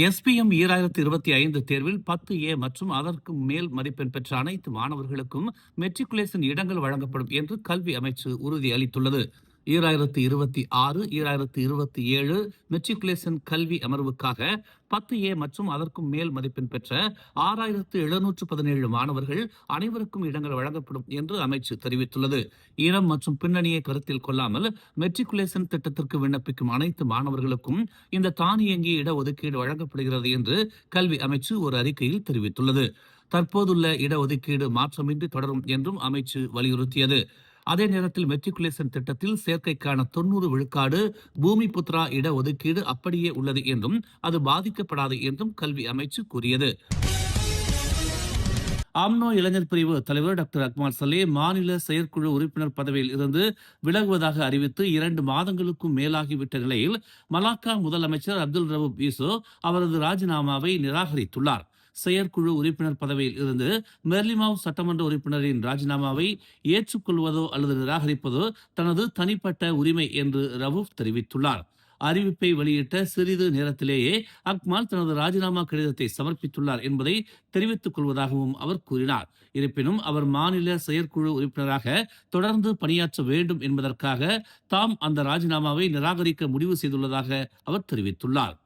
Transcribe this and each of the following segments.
SPM 2025 தேர்வில் 10A மற்றும் அதற்கு மேல் மதிப்பெண் பெற்ற அனைத்து மாணவர்களுக்கும் மெட்ரிகுலேஷன் இடங்கள் வழங்கப்படும் என்று கல்வி அமைச்சு உறுதியளித்துள்ளது. 2026 2027 மெட்ரிகுலேஷன் கல்வி அமர்வுக்காக 10A மற்றும் அதற்கும் மேல் மதிப்பெண் பெற்ற 6717 மாணவர்கள் அனைவருக்கும் இடங்கள் வழங்கப்படும் என்று அமைச்சு தெரிவித்துள்ளது. இனம் மற்றும் பின்னணியை கருத்தில் கொள்ளாமல் மெட்ரிகுலேஷன் திட்டத்திற்கு விண்ணப்பிக்கும் அனைத்து மாணவர்களுக்கும் இந்த தானியங்கி இடஒதுக்கீடு வழங்கப்படுகிறது என்று கல்வி அமைச்சு ஒரு அறிக்கையில் தெரிவித்துள்ளது. தற்போதுள்ள இடஒதுக்கீடு மாற்றமின்றி தொடரும் என்றும் அமைச்சு வலியுறுத்தியது. அதே நேரத்தில் மெட்ரிகுலேஷன் திட்டத்தில் சேர்க்கைக்கான 90 விழுக்காடு பூமி புத்ரா இடஒதுக்கீடு அப்படியே உள்ளது என்றும் அது பாதிக்கப்படாது என்றும் கல்வி அமைச்சு கூறியது. அம்னோ இளைஞர் பிரிவு தலைவர் டாக்டர் அக்மால் சலே மாநில செயற்குழு உறுப்பினர் பதவியில் இருந்து விலகுவதாக அறிவித்து 2 மாதங்களுக்கும் மேலாகிவிட்ட நிலையில் மலாக்கா முதலமைச்சர் அப்துல் ரவூப் யூசோ அவரது ராஜினாமாவை நிராகரித்துள்ளார். செயற்குழு உறுப்பினர் பதவியில் இருந்து மெர்லிமாவ் சட்டமன்ற உறுப்பினரின் ராஜினாமாவை ஏற்றுக்கொள்வதோ அல்லது நிராகரிப்பதோ தனது தனிப்பட்ட உரிமை என்று ரவூப் தெரிவித்துள்ளார். அறிவிப்பை வெளியிட்ட சிறிது நேரத்திலேயே அக்மால் தனது ராஜினாமா கடிதத்தை சமர்ப்பித்துள்ளார் என்பதை தெரிவித்துக் கொள்வதாகவும் அவர் கூறினார். இருப்பினும் அவர் மாநில செயற்குழு உறுப்பினராக தொடர்ந்து பணியாற்ற வேண்டும் என்பதற்காக தாம் அந்த ராஜினாமாவை நிராகரிக்க முடிவு செய்துள்ளதாக அவர் தெரிவித்துள்ளார்.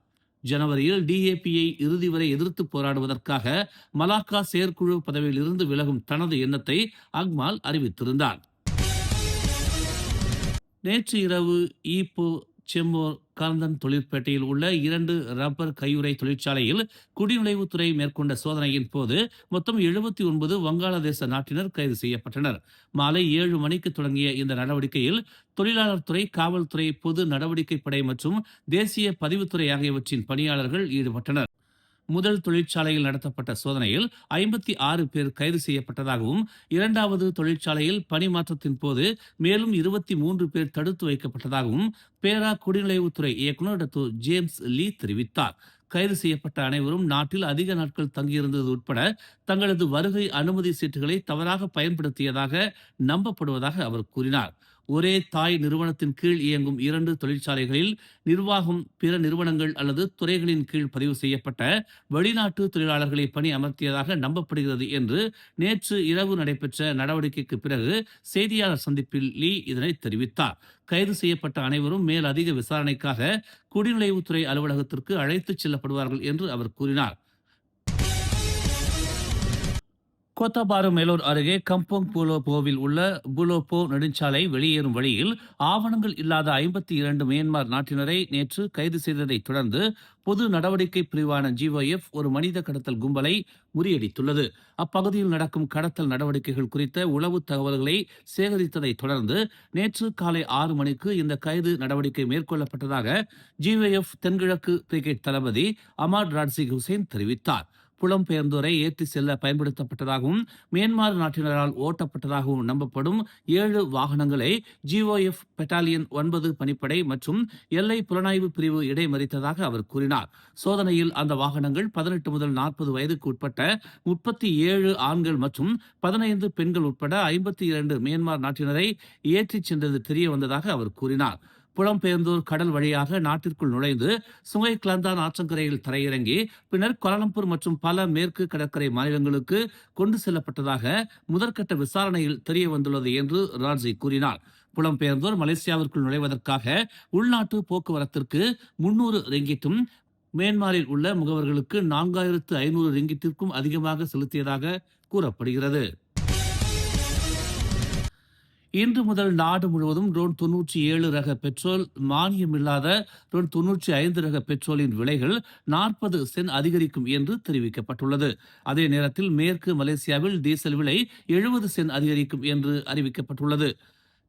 ஜனவரியில் டிஏபியை இறுதி வரை எதிர்த்து போராடுவதற்காக மலாக்கா செயற்குழு பதவியில் இருந்து விலகும் தனது எண்ணத்தை அக்மால் அறிவித்திருந்தார். நேற்று இரவு ஈப்போ செம்மோர் காந்தன் தொழிற்பேட்டையில் உள்ள 2 ரப்பர் கையுறை தொழிற்சாலையில் குடிநுழைவுத்துறை மேற்கொண்ட சோதனையின் போது மொத்தம் 79 வங்காளதேச நாட்டினர் கைது செய்யப்பட்டனர். மாலை 7 மணிக்கு தொடங்கிய இந்த நடவடிக்கையில் தொழிலாளர் துறை, காவல்துறை, பொது நடவடிக்கை படை மற்றும் தேசிய பதிவுத்துறை ஆகியவற்றின் பணியாளர்கள் ஈடுபட்டனர். முதல் தொழிற்சாலையில் நடத்தப்பட்ட சோதனையில் 56 பேர் கைது செய்யப்பட்டதாகவும் 2வது தொழிற்சாலையில் பணிமாற்றத்தின் போது மேலும் 23 பேர் தடுத்து வைக்கப்பட்டதாகவும் பேரா குடிநுழைவுத்துறை இயக்குநர் டாக்டர் ஜேம்ஸ் லீ தெரிவித்தார். கைது செய்யப்பட்ட அனைவரும் நாட்டில் அதிக நாட்கள் தங்கியிருந்தது உட்பட தங்களது வருகை அனுமதி சீட்டுகளை தவறாக பயன்படுத்தியதாக நம்பப்படுவதாக அவர் கூறினார். ஒரே தாய் நிறுவனத்தின் கீழ் இயங்கும் 2 தொழிற்சாலைகளில் நிர்வாகம் பிற நிறுவனங்கள் அல்லது துறைகளின் கீழ் பதிவு செய்யப்பட்ட வெளிநாட்டு தொழிலாளர்களை பணி அமர்த்தியதாக நம்பப்படுகிறது என்று நேற்று இரவு நடைபெற்ற நடவடிக்கைக்கு பிறகு செய்தியாளர் சந்திப்பில் லீ இதனை தெரிவித்தார். கைது செய்யப்பட்ட அனைவரும் மேல் அதிக விசாரணைக்காக குடிநுழைவுத்துறை அலுவலகத்திற்கு அழைத்துச் செல்லப்படுவார்கள் என்று அவர் கூறினார். கோத்தாபாரு மேலூர் அருகே கம்போங் புலோபோவில் உள்ள புலோபோ நெடுஞ்சாலை வெளியேறும் வழியில் ஆவணங்கள் இல்லாத 52 மியான்மர் நாட்டினரை நேற்று கைது செய்ததை தொடர்ந்து பொது நடவடிக்கை பிரிவான GOF ஒரு மனித கடத்தல் கும்பலை முறியடித்துள்ளது. அப்பகுதியில் நடக்கும் கடத்தல் நடவடிக்கைகள் குறித்த உளவு தகவல்களை சேகரித்ததை தொடர்ந்து நேற்று காலை 6 மணிக்கு இந்த கைது நடவடிக்கை மேற்கொள்ளப்பட்டதாக GOF தென்கிழக்கு பிரிகேட் தளபதி அமாட் ராட்சிக் ஹுசேன் தெரிவித்தார். புலம்பெயர்ந்தோரை ஏற்றி செல்ல பயன்படுத்தப்பட்டதாகவும் மியான்மர் நாட்டினரால் ஓட்டப்பட்டதாகவும் நம்பப்படும் 7 வாகனங்களை GOF பெட்டாலியன் 9 பணிப்படை மற்றும் எல்லை புலனாய்வு பிரிவு இடைமறித்ததாக அவர் கூறினார். சோதனையில் அந்த வாகனங்கள் 18 முதல் 40 வயதுக்கு உட்பட்ட 37 ஆண்கள் மற்றும் 15 பெண்கள் உட்பட 52 மியான்மர் நாட்டினரை ஏற்றிச் சென்றது தெரிய வந்ததாக அவர் கூறினார். புலம்பெயர்ந்தோர் கடல் வழியாக நாட்டிற்குள் நுழைந்து சுங்கை கிளந்தான் ஆற்றங்கரையில் தரையிறங்கி பின்னர் கோலாலம்பூர் மற்றும் பல மேற்கு கடற்கரை மாநிலங்களுக்கு கொண்டு செல்லப்பட்டதாக முதற்கட்ட விசாரணையில் தெரிய வந்துள்ளது என்று ராட்சி கூறினார். புலம்பெயர்ந்தோர் மலேசியாவிற்குள் நுழைவதற்காக உள்நாட்டு போக்குவரத்திற்கு 300 ரிங்கிட்டும் மியான்மரில் உள்ள முகவர்களுக்கு 4500 ரிங்கிட்டிற்கும் அதிகமாக செலுத்தியதாக கூறப்படுகிறது. இன்று முதல் நாடு முழுவதும் ரோன் 97 ரக பெட்ரோல், மானியமில்லாத ரோன் 95 ரக பெட்ரோலின் விலைகள் 40 சென்ட் அதிகரிக்கும் என்று தெரிவிக்கப்பட்டுள்ளது. அதே நேரத்தில் மேற்கு மலேசியாவில் டீசல் விலை 70 சென்ட் அதிகரிக்கும் என்று அறிவிக்கப்பட்டுள்ளது.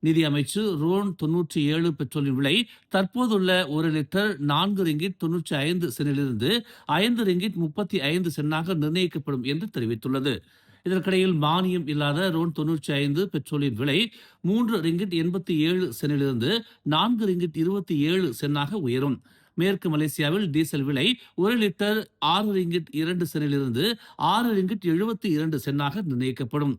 நிதி அமைச்சு ரோன் 97 பெட்ரோலின் விலை தற்போதுள்ள 1 லிட்டர் 4 ரிங்கிட் 95 சென்டிலிருந்து 5 ரிங்கிட் 35 சென்டாக நிர்ணயிக்கப்படும் என்று தெரிவித்துள்ளது. இதற்கிடையில் மானியம் இல்லாத ரோன் 95 பெட்ரோலின் விலை 3 ரிங்கிட் 87 சென்டிலிருந்து 4 ரிங்கிட் 27 சென்டாக உயரும். மேற்கு மலேசியாவில் டீசல் விலை 1 லிட்டர் 6 ரிங்கிட் 2 சென்டிலிருந்து 6 ரிங்கிட் 72 சென்டாக நிர்ணயிக்கப்படும்.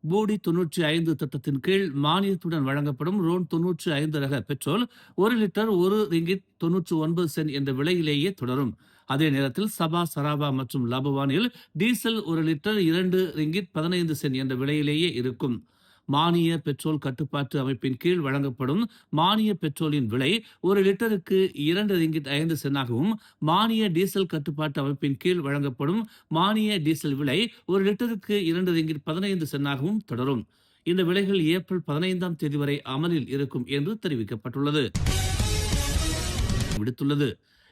போடி 95 திட்டத்தின் கீழ் மானியத்துடன் வழங்கப்படும் ரோன் 95 ரக பெட்ரோல் 1 லிட்டர் 1 ரிங்கிட் 99 சென்ட் என்ற விலையிலேயே தொடரும். அதே நேரத்தில் சபா, சராபா மற்றும் லபவானில் டீசல் ஒரு லிட்டர் 2 ரிங்கிட் 15 சென்ட் என்ற விலையிலேயே இருக்கும். மானிய பெட்ரோல் கட்டுப்பாட்டு அமைப்பின் கீழ் வழங்கப்படும் மானிய பெட்ரோலின் விலை ஒரு லிட்டருக்கு 2 ரிங்கிட் 5 சென்டாகவும், மானிய டீசல் கட்டுப்பாட்டு அமைப்பின் கீழ் வழங்கப்படும் மானிய டீசல் விலை ஒரு லிட்டருக்கு 2 ரிங்கிட் 15 சென்டாகவும் தொடரும். இந்த விலைகள் ஏப்ரல் 15ஆம் தேதி வரை அமலில் இருக்கும் என்று தெரிவிக்கப்பட்டுள்ளது. விடுத்துள்ளது.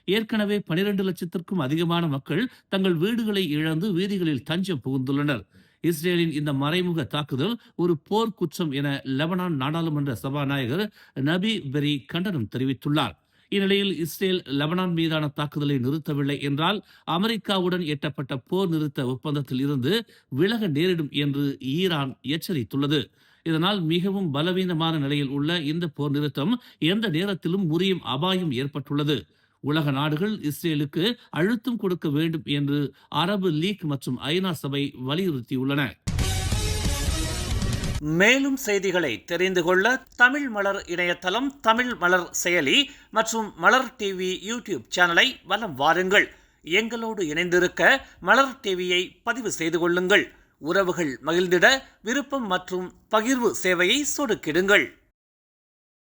ஏற்கனவே 12 லட்சத்திற்கும் அதிகமான மக்கள் தங்கள் வீடுகளை இழந்து வீதிகளில் தஞ்சம் புகுந்துள்ளனர். இஸ்ரேலின் இந்த மறைமுக தாக்குதல் ஒரு போர் குற்றம் என லெபனான் நாடாளுமன்ற சபாநாயகர் நபி பெரி கண்டனம் தெரிவித்துள்ளார். இந்நிலையில் இஸ்ரேல் லெபனான் மீதான தாக்குதலை நிறுத்தவில்லை என்றால் அமெரிக்காவுடன் எட்டப்பட்ட போர் நிறுத்த ஒப்பந்தத்தில் இருந்து விலக நேரிடும் என்று ஈரான் எச்சரித்துள்ளது. இதனால் மிகவும் பலவீனமான நிலையில் உள்ள இந்த போர் நிறுத்தம் எந்த நேரத்திலும் முறியும் அபாயம் ஏற்பட்டுள்ளது. உலக நாடுகள் இஸ்ரேலுக்கு அழுத்தம் கொடுக்க வேண்டும் என்று அரபு லீக் மற்றும் ஐநா சபை வலியுறுத்தியுள்ளன. மேலும் செய்திகளை தெரிந்து கொள்ள தமிழ் மலர் இணையதளம், தமிழ் மலர் செயலி மற்றும் மலர் டிவி யூடியூப் சேனலை வலம் வாருங்கள். எங்களோடு இணைந்திருக்க மலர் டிவியை பதிவு செய்து கொள்ளுங்கள். உறவுகள் மகிழ்ந்திட விருப்பம் மற்றும் பகிர்வு சேவையை சொடுக்கிடுங்கள்.